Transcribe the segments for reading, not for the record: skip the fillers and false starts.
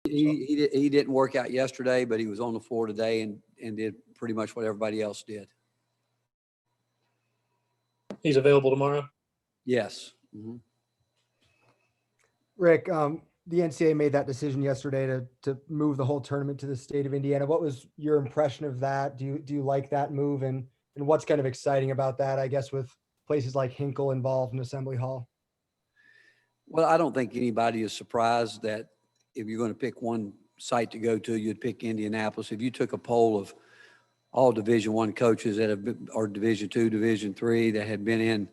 He didn't work out yesterday, but he was on the floor today and did pretty much what everybody else did. He's available tomorrow? Yes. Mm-hmm. Rick, the NCAA made that decision yesterday to move the whole tournament to the state of Indiana. What was your impression of that? Do you like that move? And what's kind of exciting about that, I guess, with places like Hinkle involved in Assembly Hall? Well, I don't think anybody is surprised that if you're going to pick one site to go to, you'd pick Indianapolis. If you took a poll of all Division I coaches that have been, or Division II, Division III, that had been in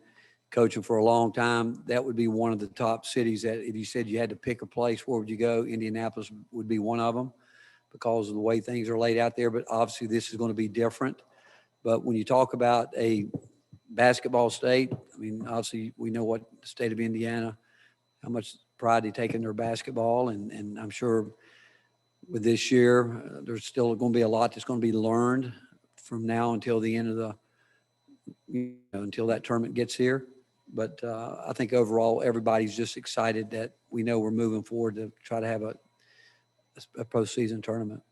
coaching for a long time, that would be one of the top cities that if you said you had to pick a place, where would you go? Indianapolis would be one of them because of the way things are laid out there. But obviously this is going to be different. But when you talk about a basketball state, I mean, obviously we know what the state of Indiana, how much pride they take in their basketball. And I'm sure with this year, there's still going to be a lot that's going to be learned from now until the end of the, until that tournament gets here. But I think overall, everybody's just excited that we know we're moving forward to try to have a postseason tournament.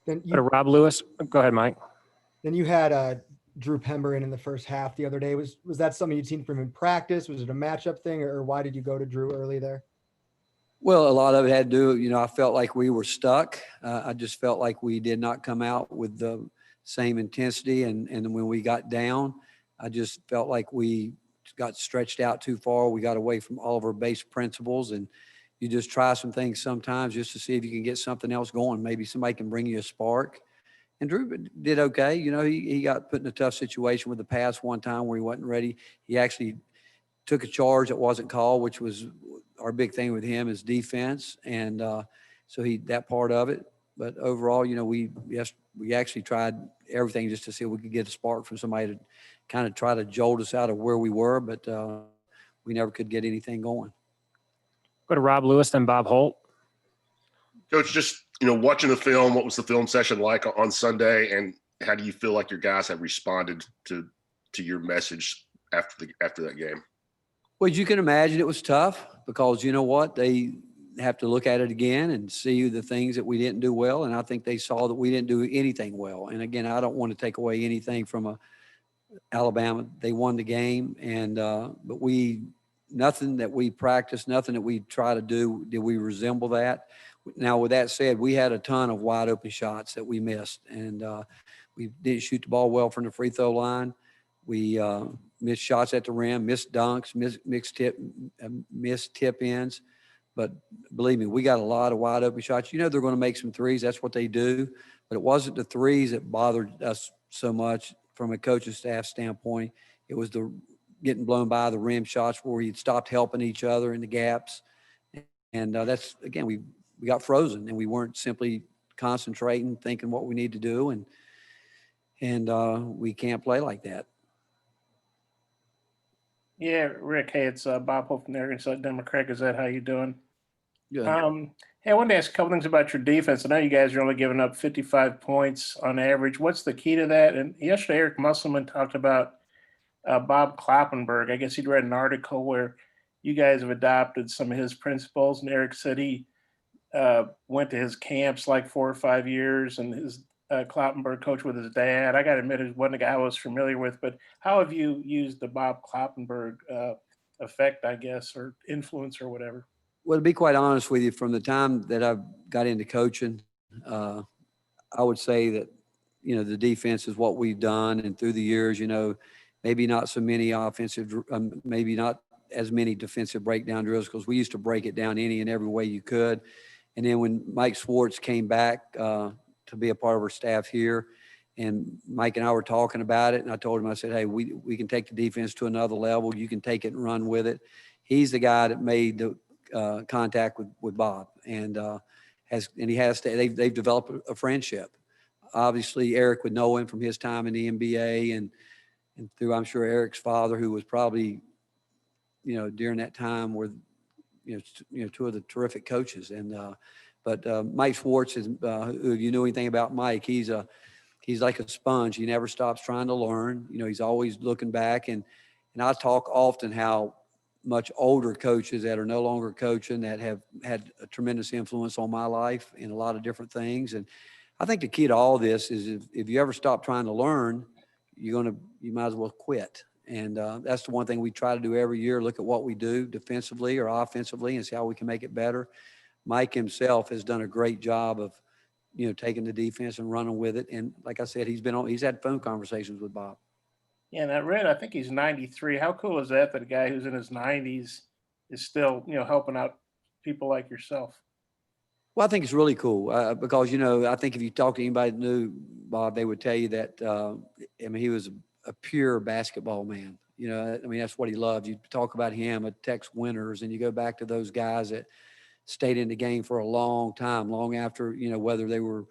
Then Rob Lewis. Go ahead, Mike. Then you had Drew Pember in the first half the other day. Was that something you'd seen from him in practice? Was it a matchup thing, or why did you go to Drew early there? Well, a lot of it had to do, I felt like we were stuck. I just felt like we did not come out with the same intensity. And when we got down, I just felt like we got stretched out too far. We got away from all of our base principles, and you just try some things sometimes just to see if you can get something else going. Maybe somebody can bring you a spark. And Drew did okay. He got put in a tough situation with the pass one time where he wasn't ready. He actually took a charge that wasn't called, which was our big thing with him is defense. And so that part of it. But overall, we actually tried everything just to see if we could get a spark from somebody to kind of try to jolt us out of where we were, but we never could get anything going. Go to Rob Lewis, then Bob Holt. Coach, just, watching the film, what was the film session like on Sunday, and how do you feel like your guys have responded to your message after that game? Well, as you can imagine, it was tough because you know what? They have to look at it again and see the things that we didn't do well, and I think they saw that we didn't do anything well. And again, I don't want to take away anything from Alabama. They won the game, and but nothing that we practiced, nothing that we try to do, did we resemble that. Now, with that said, we had a ton of wide open shots that we missed, and we didn't shoot the ball well from the free throw line. We missed shots at the rim, missed dunks, missed tip ins. But believe me, we got a lot of wide open shots. They're going to make some threes. That's what they do. But it wasn't the threes that bothered us so much from a coaching staff standpoint. It was the getting blown by the rim shots where we had stopped helping each other in the gaps. And that's, again, we got frozen and we weren't simply concentrating, thinking what we need to do. And we can't play like that. Yeah, Rick, hey, it's Bob Hope from the Arkansas Democrat. Is that how you doing? Good. Hey, I wanted to ask a couple things about your defense. I know you guys are only giving up 55 points on average. What's the key to that? And yesterday, Eric Musselman talked about Bob Kloppenberg. I guess he'd read an article where you guys have adopted some of his principles. And Eric said he went to his camps like 4 or 5 years, and his Kloppenberg coach with his dad. I got to admit, it wasn't a guy I was familiar with, but how have you used the Bob Kloppenberg effect, I guess, or influence or whatever? Well, to be quite honest with you, from the time that I got into coaching, I would say that, the defense is what we've done. And through the years, maybe not so many maybe not as many defensive breakdown drills, because we used to break it down any and every way you could. And then when Mike Schwartz came back to be a part of our staff here, and Mike and I were talking about it, and I told him, I said, hey, we can take the defense to another level. You can take it and run with it. He's the guy that made the contact with Bob, and they've developed a friendship. Obviously, Eric would know him from his time in the NBA, and through, I'm sure, Eric's father, who was probably, during that time were, two of the terrific coaches. And but Mike Schwartz is, if you know anything about Mike, he's like a sponge. He never stops trying to learn. He's always looking back, and I talk often how much older coaches that are no longer coaching that have had a tremendous influence on my life in a lot of different things. And I think the key to all this is if you ever stop trying to learn, you might as well quit. And that's the one thing we try to do every year, look at what we do defensively or offensively and see how we can make it better. Mike himself has done a great job of, taking the defense and running with it. And like I said, he's had phone conversations with Bob. Yeah, and I think he's 93. How cool is that a guy who's in his 90s is still, helping out people like yourself? Well, I think it's really cool because, I think if you talk to anybody that knew Bob, they would tell you that, he was a pure basketball man. That's what he loved. You talk about him at Tex Winters, and you go back to those guys that stayed in the game for a long time, long after, whether they were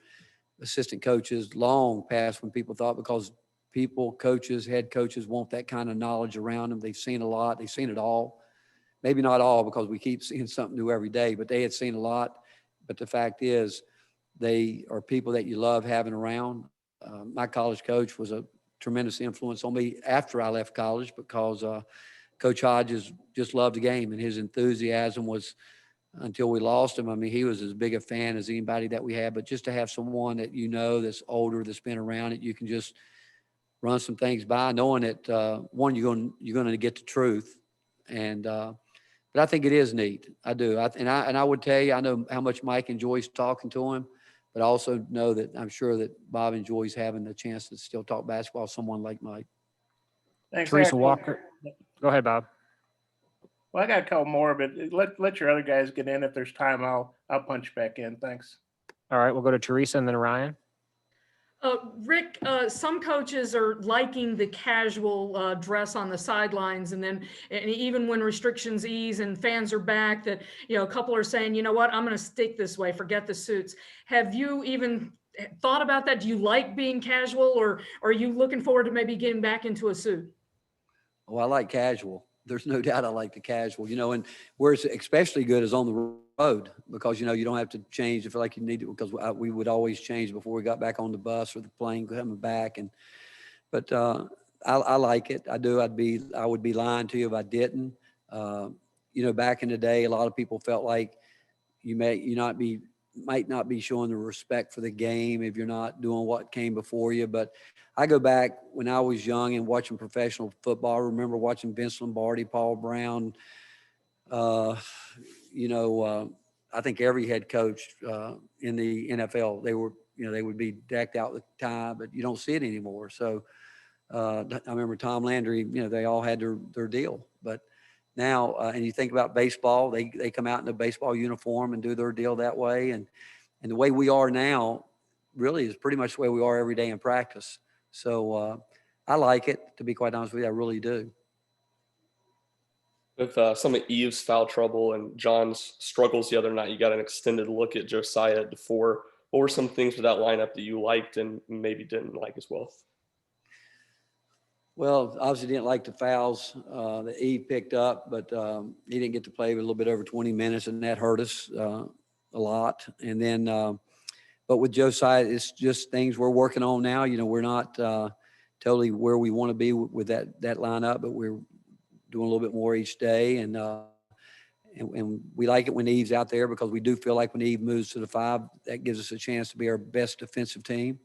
assistant coaches, long past when people thought, because coaches, head coaches want that kind of knowledge around them. They've seen a lot. They've seen it all. Maybe not all, because we keep seeing something new every day, but they had seen a lot. But the fact is, they are people that you love having around. My college coach was a tremendous influence on me after I left college, because Coach Hodges just loved the game, and his enthusiasm was, until we lost him, he was as big a fan as anybody that we had. But just to have someone that that's older, that's been around it, you can just run some things by, knowing that one, you're going to get the truth, and but I think it is neat. I do. And I would tell you, I know how much Mike enjoys talking to him, but I also know that I'm sure that Bob enjoys having the chance to still talk basketball with someone like Mike. Thanks. Teresa Walker. Go ahead, Bob. Well, I got a couple more, but let your other guys get in. If there's time, I'll punch back in. Thanks. All right, we'll go to Teresa and then Ryan. Rick, some coaches are liking the casual dress on the sidelines, and even when restrictions ease and fans are back, that a couple are saying, I'm going to stick this way, forget the suits. Have you even thought about that? Do you like being casual, or are you looking forward to maybe getting back into a suit? Oh, I like casual. There's no doubt I like the casual, and where it's especially good is on the road, because, you don't have to change if like you need to, because we would always change before we got back on the bus or the plane coming back. But I like it. I do. I would be lying to you if I didn't. Back in the day, a lot of people felt like you might not be showing the respect for the game if you're not doing what came before you. But I go back when I was young and watching professional football. I remember watching Vince Lombardi, Paul Brown. I think every head coach in the NFL, they would be decked out with tie, but you don't see it anymore. So I remember Tom Landry, they all had their deal. But now, and you think about baseball, they come out in a baseball uniform and do their deal that way. And the way we are now really is pretty much the way we are every day in practice. So I like it, to be quite honest with you. I really do. With some of Eve's foul trouble and John's struggles the other night, you got an extended look at Josiah at DeFore. What were some things with that lineup that you liked and maybe didn't like as well? Well, obviously didn't like the fouls that Eve picked up, but he didn't get to play with a little bit over 20 minutes, and that hurt us a lot. And then, but with Josiah, it's just things we're working on now. We're not totally where we want to be with that lineup, but we're doing a little bit more each day. And we like it when Eve's out there, because we do feel like when Eve moves to the 5, that gives us a chance to be our best defensive team,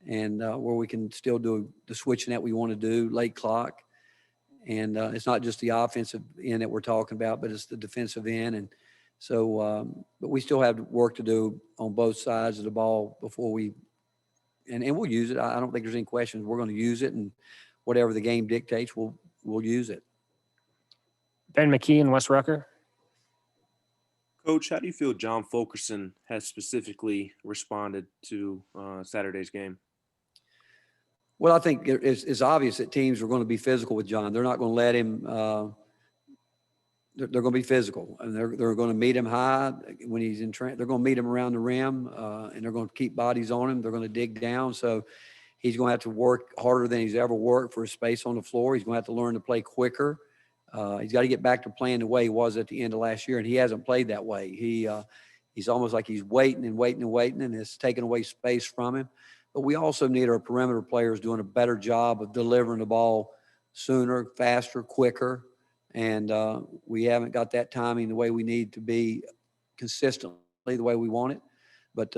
and where we can still do the switching that we want to do late clock. And it's not just the offensive end that we're talking about, but it's the defensive end. And so, but we still have work to do on both sides of the ball before and we'll use it. I don't think there's any questions. We're going to use it, and whatever the game dictates, we'll use it. Ben McKee and Wes Rucker. Coach, how do you feel John Fulkerson has specifically responded to Saturday's game? Well, I think it's obvious that teams are going to be physical with John. They're not going to let him. They're going to be physical, and they're going to meet him high when he's in training. They're going to meet him around the rim, and they're going to keep bodies on him. They're going to dig down. So he's going to have to work harder than he's ever worked for his space on the floor. He's going to have to learn to play quicker. He's got to get back to playing the way he was at the end of last year, and he hasn't played that way. He's almost like he's waiting, and it's taking away space from him. But we also need our perimeter players doing a better job of delivering the ball sooner, faster, quicker. And we haven't got that timing the way we need to be consistently the way we want it. But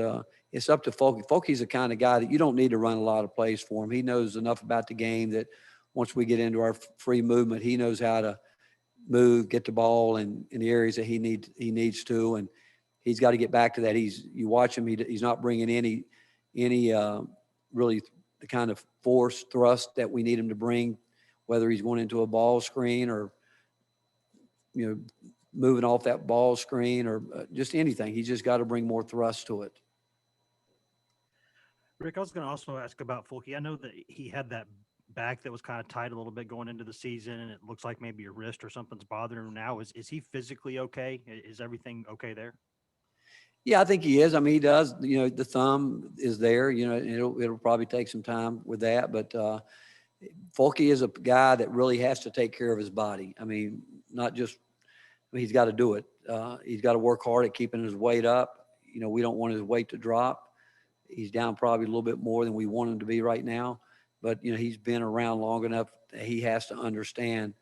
it's up to Folky. Folky's the kind of guy that you don't need to run a lot of plays for him. He knows enough about the game that once we get into our free movement, he knows how to move, get the ball in the areas that he needs to. And he's got to get back to that. You watch him, he's not bringing any really the kind of force thrust that we need him to bring, whether he's going into a ball screen or, moving off that ball screen or just anything. He's just got to bring more thrust to it. Rick, I was going to also ask about Fulke. I know that he had that back that was kind of tight a little bit going into the season, and it looks like maybe a wrist or something's bothering him now. Is he physically okay? Is everything okay there? Yeah, I think he is. I mean, he does, the thumb is there, it'll probably take some time with that, but Fulke is a guy that really has to take care of his body. I mean, not just, he's got to do it. He's got to work hard at keeping his weight up. We don't want his weight to drop. He's down probably a little bit more than we want him to be right now, but he's been around long enough that he has to understand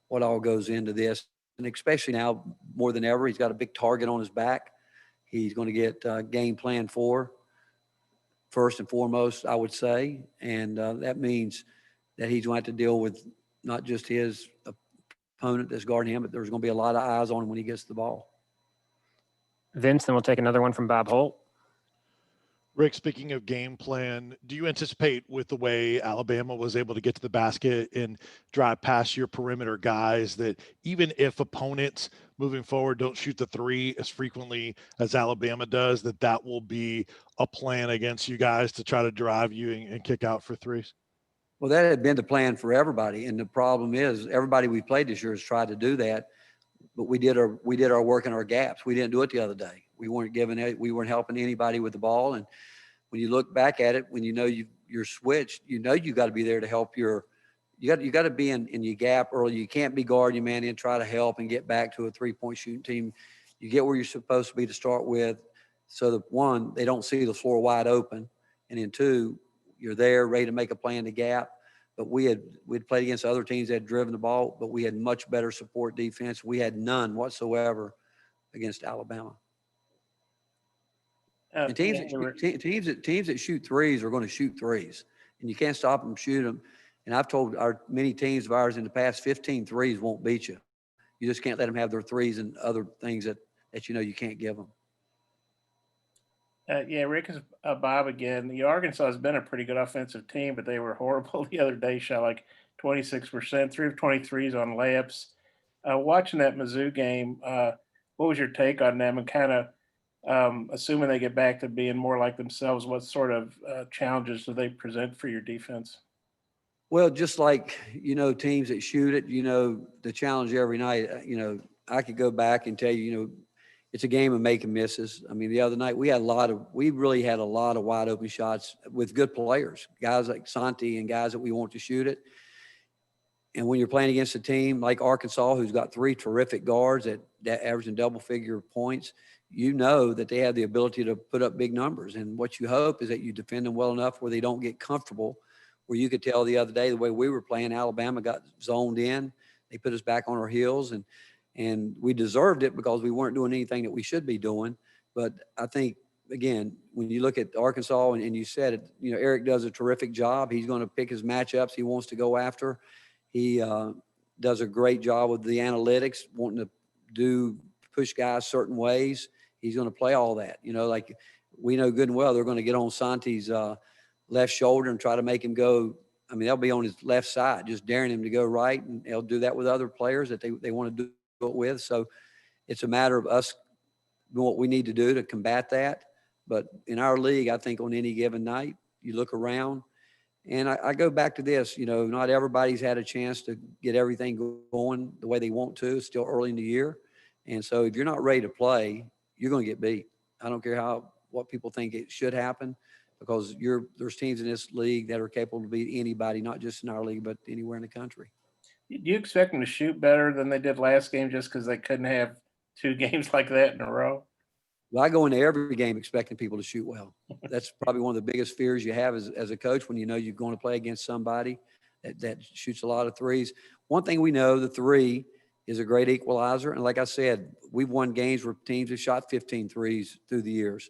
what all goes into this. And especially now more than ever, he's got a big target on his back. He's going to get game plan for first and foremost, I would say. And that means that he's going to have to deal with not just his opponent that's guarding him, but there's going to be a lot of eyes on him when he gets the ball. Vince, then we'll take another one from Bob Holt. Rick, speaking of game plan, do you anticipate with the way Alabama was able to get to the basket and drive past your perimeter guys that even if opponents moving forward don't shoot the three as frequently as Alabama does, that will be a plan against you guys to try to drive you and kick out for threes? Well, that had been the plan for everybody. And the problem is everybody we played this year has tried to do that, but we did our work in our gaps. We didn't do it the other day. We weren't helping anybody with the ball. And when you look back at it, when you're switched, you got to be there to help you got to be in your gap early. You can't be guarding your man in, try to help and get back to a 3-point shooting team. You get where you're supposed to be to start with. So that one, they don't see the floor wide open. And then two, you're there ready to make a play in the gap. But we'd played against other teams that had driven the ball, but we had much better support defense. We had none whatsoever against Alabama. And teams that shoot threes are going to shoot threes, and you can't stop them shoot them. And I've told many teams of ours in the past, 15 threes won't beat you. You just can't let them have their threes and other things that you can't give them. Yeah, Rick is Bob again. Arkansas has been a pretty good offensive team, but they were horrible the other day. Shot like 26%, 3 of 23s on layups. Watching that Mizzou game, what was your take on them? And kind of assuming they get back to being more like themselves, what sort of challenges do they present for your defense? Well, just like teams that shoot it, the challenge every night. I could go back and tell you, it's a game of making misses. I mean, the other night we really had a lot of wide open shots with good players, guys like Santi and guys that we want to shoot it. And when you're playing against a team like Arkansas, who's got 3 terrific guards that averaging double-figure points, that they have the ability to put up big numbers. And what you hope is that you defend them well enough where they don't get comfortable, where you could tell the other day the way we were playing, Alabama got zoned in. They put us back on our heels, and we deserved it because we weren't doing anything that we should be doing. But I think, again, when you look at Arkansas and you said it, Eric does a terrific job. He's going to pick his matchups he wants to go after. He does a great job with the analytics, wanting to push guys certain ways. He's going to play all that. Like we know good and well they're going to get on Santi's left shoulder and try to make him go. I mean, they'll be on his left side, just daring him to go right, and they'll do that with other players that they want to do it with. So it's a matter of us doing what we need to do to combat that. But in our league, I think on any given night, you look around, and I go back to this, not everybody's had a chance to get everything going the way they want to. It's still early in the year. And so if you're not ready to play, you're going to get beat. I don't care what people think it should happen, because there's teams in this league that are capable to beat anybody, not just in our league, but anywhere in the country. Do you expect them to shoot better than they did last game just because they couldn't have 2 games like that in a row? Well, I go into every game expecting people to shoot well. That's probably one of the biggest fears you have as a coach when you're going to play against somebody that shoots a lot of threes. One thing we know, the three is a great equalizer. And like I said, we've won games where teams have shot 15 threes through the years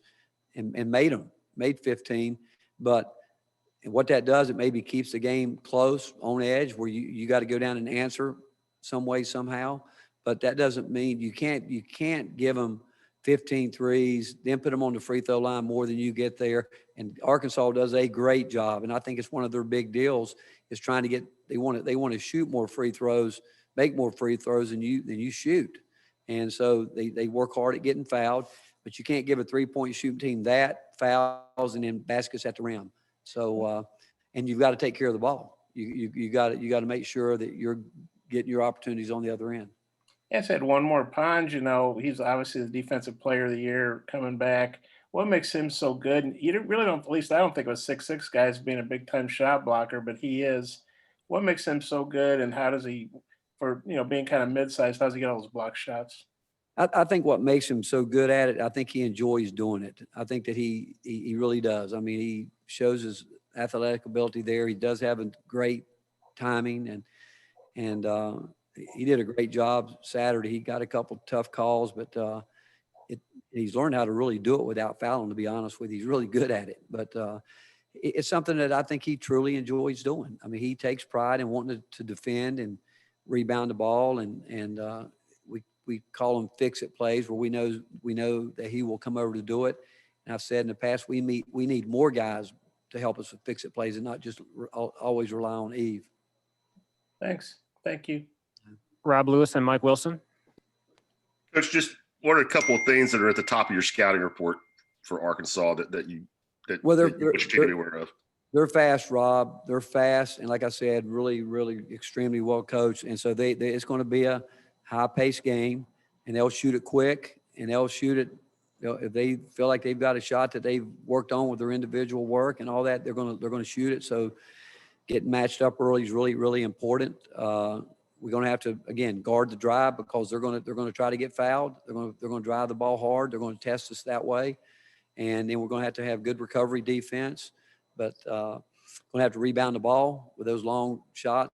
and made 15. But what that does, it maybe keeps the game close, on edge, where you got to go down and answer some way, somehow. But that doesn't mean you can't give them 15 threes, then put them on the free throw line more than you get there. And Arkansas does a great job. And I think it's one of their big deals is trying to get, they want to shoot more free throws, make more free throws than you shoot. And so they work hard at getting fouled, but you can't give a 3-point shooting team that fouls and then baskets at the rim. So, and you've got to take care of the ball. You got to make sure that you're getting your opportunities on the other end. I said one more. Pond, he's obviously the defensive player of the year coming back. What makes him so good? And you really don't, at least I don't think of a 6'6" guy as being a big time shot blocker, but he is. What makes him so good, and how does he, for being kind of mid-sized, how does he get all those block shots? I think what makes him so good at it, I think he enjoys doing it. I think that he really does. I mean, he shows his athletic ability there. He does have a great timing, and he did a great job Saturday. He got a couple tough calls, but he's learned how to really do it without fouling, to be honest with you. He's really good at it. But it's something that I think he truly enjoys doing. I mean, he takes pride in wanting to defend and rebound the ball, and we call them fix-it plays where we know that he will come over to do it. And I've said in the past, we need more guys to help us with fix-it plays and not just always rely on Eve. Thanks. Thank you. Rob Lewis and Mike Wilson. Coach, just what are a couple of things that are at the top of your scouting report for Arkansas that you should be aware of? They're fast, Rob. They're fast, and like I said, really, really extremely well coached. And so it's going to be a high-paced game, and they'll shoot it quick, and they'll shoot it. If they feel like they've got a shot that they've worked on with their individual work and all that, they're going to shoot it. So getting matched up early is really, really important. We're going to have to, again, guard the drive because they're going to try to get fouled. They're going to drive the ball hard. They're going to test us that way, and then we're going to have good recovery defense. But going to have to rebound the ball with those long shots,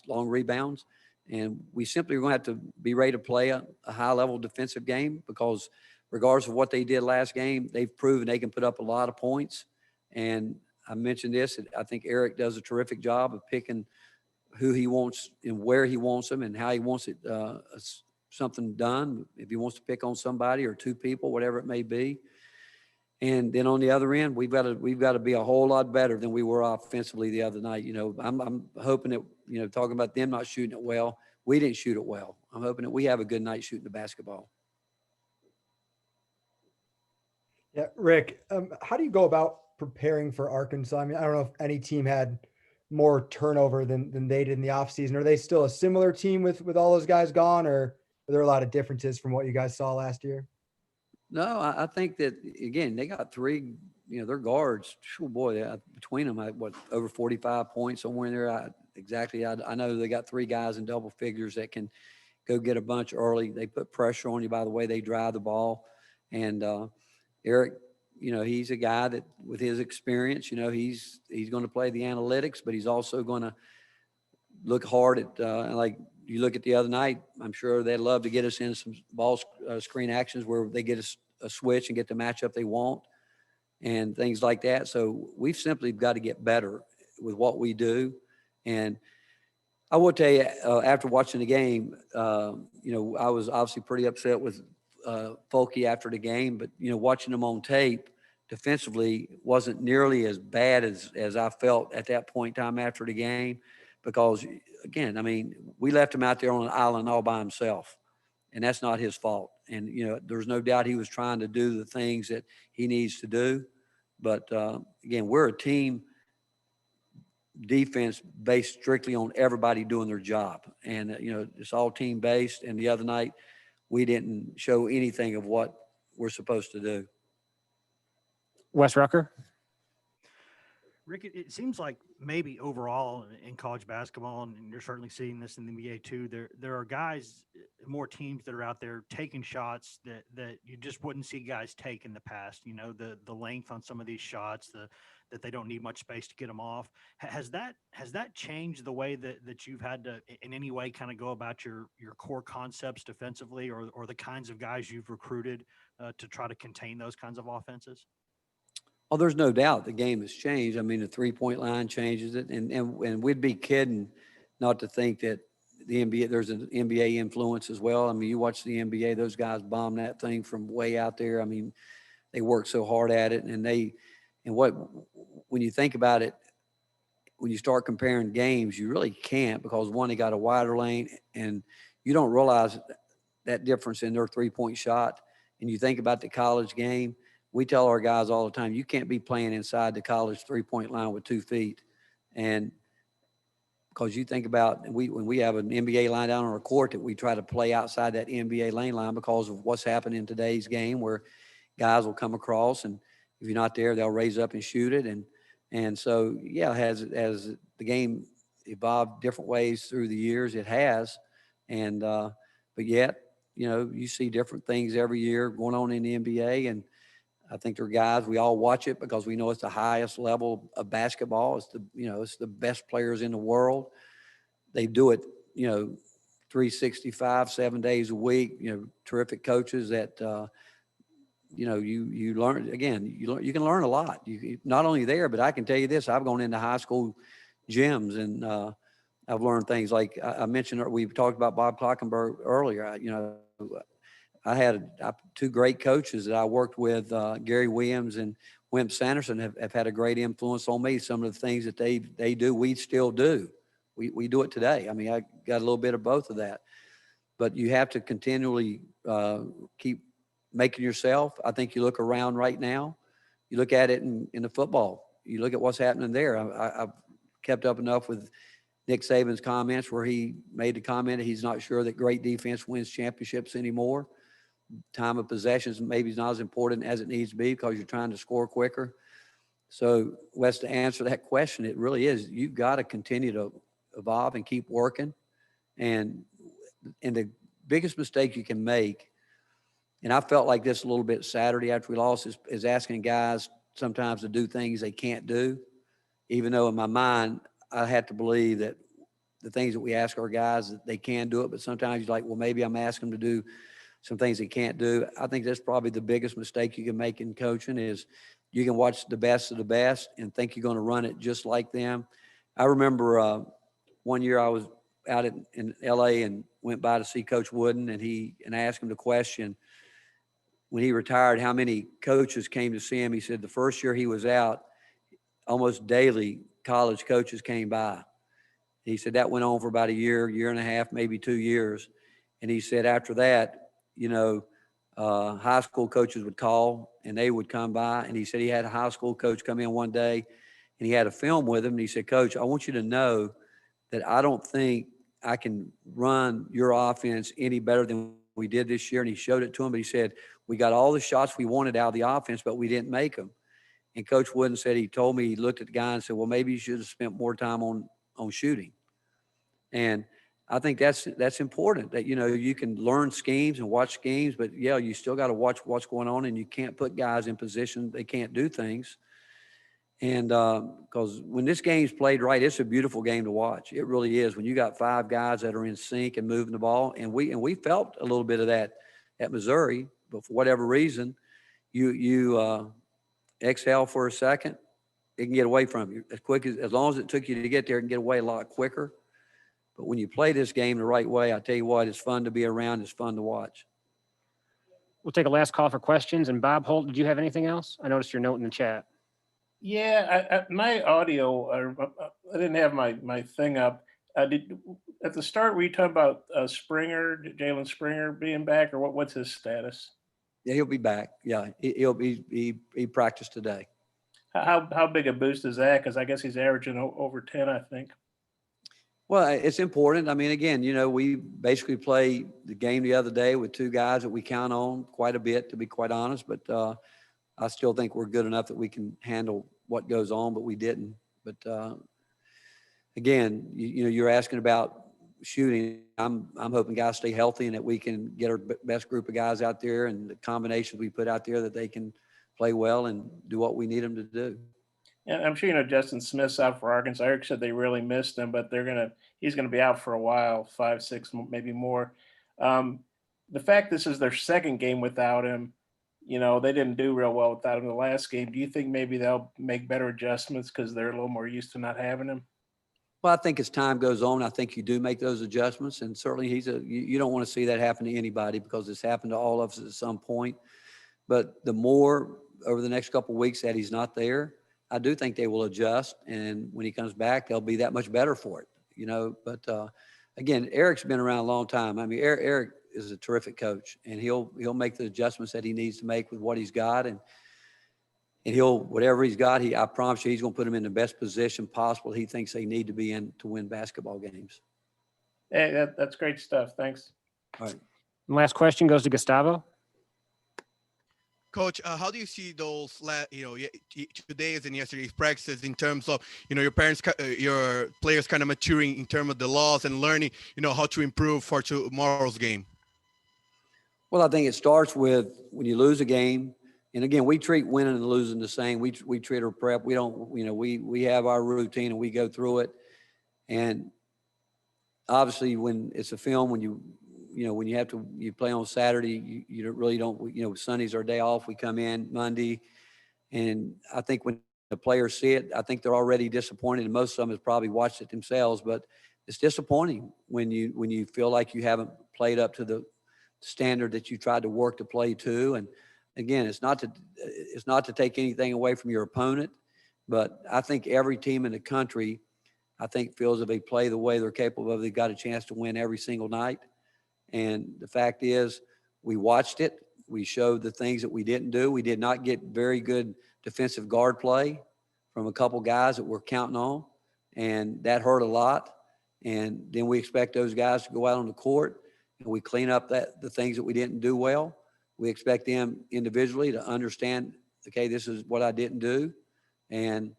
long rebounds, and we simply are going to have to be ready to play a high-level defensive game because regardless of what they did last game, they've proven they can put up a lot of points. And I mentioned this. I think Eric does a terrific job of picking who he wants and where he wants them and how he wants it something done. If he wants to pick on somebody or two people, whatever it may be. And then on the other end, we've got to be a whole lot better than we were offensively the other night. I'm hoping that talking about them not shooting it well, we didn't shoot it well. I'm hoping that we have a good night shooting the basketball. Yeah, Rick, how do you go about preparing for Arkansas? I mean, I don't know if any team had more turnover than they did in the offseason. Are they still a similar team with all those guys gone, or are there a lot of differences from what you guys saw last year? No, I think that, again, they got three, their guards, oh boy, between them, over 45 points, somewhere in there. I know they got three guys in double figures that can go get a bunch early. They put pressure on you by the way they drive the ball. And Eric, he's a guy that with his experience, he's going to play the analytics, but he's also going to look hard at, like you look at the other night, I'm sure they'd love to get us in some ball screen actions where they get us a switch and get the matchup they want and things like that. So we've simply got to get better with what we do. And I will tell you, after watching the game, I was obviously pretty upset with Folke after the game, but, watching them on tape defensively wasn't nearly as bad as I felt at that point in time after the game. Because, again, I mean, we left him out there on an island all by himself, and that's not his fault. And, there's no doubt he was trying to do the things that he needs to do. But, again, we're a team defense based strictly on everybody doing their job. And, it's all team-based. And the other night, we didn't show anything of what we're supposed to do. Wes Rucker. Rick, it seems like maybe overall in college basketball, and you're certainly seeing this in the NBA too, there are guys, more teams that are out there taking shots that you just wouldn't see guys take in the past. You know, the length on some of these shots, that they don't need much space to get them off. Has that changed the way that you've had to in any way kind of go about your core concepts defensively, or the kinds of guys you've recruited to try to contain those kinds of offenses? Oh, there's no doubt the game has changed. I mean, the 3-point line changes it, and we'd be kidding not to think that the NBA, there's an NBA influence as well. I mean, you watch the NBA; those guys bomb that thing from way out there. I mean, they work so hard at it, and when you think about it, when you start comparing games, you really can't, because one, they got a wider lane, and you don't realize that difference in their 3-point shot. And you think about the college game. We tell our guys all the time, you can't be playing inside the college 3-point line with 2 feet. And because you think about, when we have an NBA line down on our court, that we try to play outside that NBA lane line because of what's happened in today's game, where guys will come across, and if you're not there, they'll raise up and shoot it. And so, yeah, as the game evolved different ways through the years, it has. And, but yet, you know, you see different things every year going on in the NBA. And I think there are guys, we all watch it because we know it's the highest level of basketball. It's the best players in the world. They do it, 365, 7 days a week, terrific coaches that, you learn, again, you can learn a lot. You not only there, but I can tell you this, I've gone into high school gyms, and I've learned things like I mentioned, we talked about Bob Klockenberg earlier. I had 2 great coaches that I worked with, Gary Williams and Wimp Sanderson, have had a great influence on me. Some of the things that they do, we still do. We do it today. I mean, I got a little bit of both of that. But you have to continually keep making yourself. I think you look around right now, you look at it in the football, you look at what's happening there. I've kept up enough with Nick Saban's comments where he made the comment that he's not sure that great defense wins championships anymore. Time of possessions maybe is not as important as it needs to be because you're trying to score quicker. So, Wes, to answer that question, it really is, you've got to continue to evolve and keep working. And the biggest mistake you can make, and I felt like this a little bit Saturday after we lost, is asking guys sometimes to do things they can't do, even though in my mind I had to believe that the things that we ask our guys, that they can do it, but sometimes you're like, well, maybe I'm asking them to do some things they can't do. I think that's probably the biggest mistake you can make in coaching, is you can watch the best of the best and think you're going to run it just like them. I remember one year I was out in LA and went by to see Coach Wooden, and I asked him the question, when he retired, how many coaches came to see him. He said the first year he was out, almost daily college coaches came by. He said that went on for about a year and a half, maybe 2 years. And he said after that, high school coaches would call and they would come by. And he said he had a high school coach come in one day and he had a film with him. And he said, Coach, I want you to know that I don't think I can run your offense any better than we did this year. And he showed it to him, but he said, we got all the shots we wanted out of the offense, but we didn't make them. And Coach Wooden said, he told me, he looked at the guy and said, well, maybe you should have spent more time on shooting. And I think that's important, that, you can learn schemes and watch schemes, but yeah, you still got to watch what's going on, and you can't put guys in position they can't do things. And because when this game's played right, it's a beautiful game to watch. It really is. When you got 5 guys that are in sync and moving the ball, and we felt a little bit of that at Missouri, but for whatever reason, you exhale for a second, it can get away from you as long as it took you to get there, it can get away a lot quicker. But when you play this game the right way, I tell you what, it's fun to be around. It's fun to watch. We'll take a last call for questions. And Bob Holt, did you have anything else? I noticed your note in the chat. Yeah, my audio, I didn't have my thing up. At the start, were you talking about Jalen Springer being back, or what's his status? Yeah, he'll be back. Yeah, he practiced today. How big a boost is that? Because I guess he's averaging over 10, I think. Well, it's important. I mean, again, we basically played the game the other day with 2 guys that we count on quite a bit, to be quite honest. But I still think we're good enough that we can handle what goes on, but we didn't. But again, you know, you're asking about shooting. I'm hoping guys stay healthy and that we can get our best group of guys out there and the combinations we put out there that they can play well and do what we need them to do. And I'm sure you know Justin Smith's out for Arkansas. Eric said they really missed him, but he's gonna be out for a while, 5, 6, maybe more. The fact this is their second game without him, you know, they didn't do real well without him the last game. Do you think maybe they'll make better adjustments because they're a little more used to not having him? Well, I think as time goes on, I think you do make those adjustments, and certainly you don't want to see that happen to anybody because it's happened to all of us at some point. But the more over the next couple of weeks that he's not there, I do think they will adjust, and when he comes back, they'll be that much better for it, you know. But again, Eric's been around a long time. I mean, Eric is a terrific coach, and he'll make the adjustments that he needs to make with what he's got, and he'll, whatever he's got, I promise you, he's going to put them in the best position possible he thinks they need to be in to win basketball games. Hey, that's great stuff. Thanks. All right. And last question goes to Gustavo. Coach, how do you see those, today's and yesterday's practices in terms of, your players kind of maturing in terms of the laws and learning, how to improve for tomorrow's game? Well, I think it starts with when you lose a game. And again, we treat winning and losing the same. We treat our prep. We don't, we have our routine and we go through it. And obviously when it's a film, when you play on Saturday, you really don't, Sunday's our day off. We come in Monday. And I think when the players see it, I think they're already disappointed. And most of them have probably watched it themselves, but it's disappointing when you feel like you haven't played up to the standard that you tried to work to play to. And again, it's not to take anything away from your opponent, but I think every team in the country, I think, feels if they play the way they're capable of, they've got a chance to win every single night. And the fact is, we watched it. We showed the things that we didn't do. We did not get very good defensive guard play from a couple guys that we're counting on, and that hurt a lot. And then we expect those guys to go out on the court and we clean up the things that we didn't do well. We expect them individually to understand, okay, this is what I didn't do, and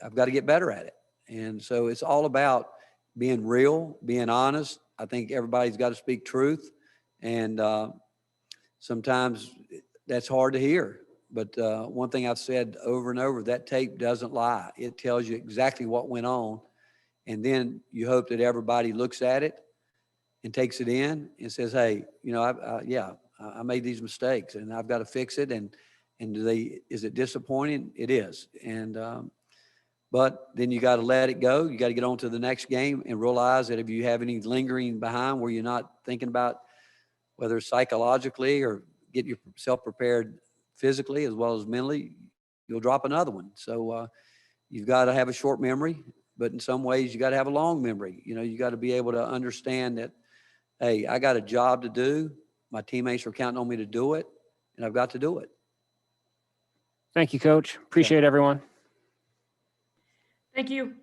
I've got to get better at it. And so it's all about being real, being honest. I think everybody's got to speak truth, and sometimes that's hard to hear. But one thing I've said over and over, that tape doesn't lie. It tells you exactly what went on, and then you hope that everybody looks at it and takes it in and says, hey, I made these mistakes and I've got to fix it. And is it disappointing? It is. And, but then you got to let it go. You got to get on to the next game and realize that if you have any lingering behind where you're not thinking about whether psychologically or get yourself prepared physically as well as mentally, you'll drop another one. So you've got to have a short memory, but in some ways you got to have a long memory. You got to be able to understand that, hey, I got a job to do. My teammates are counting on me to do it, and I've got to do it. Thank you, Coach. Appreciate everyone. Thank you.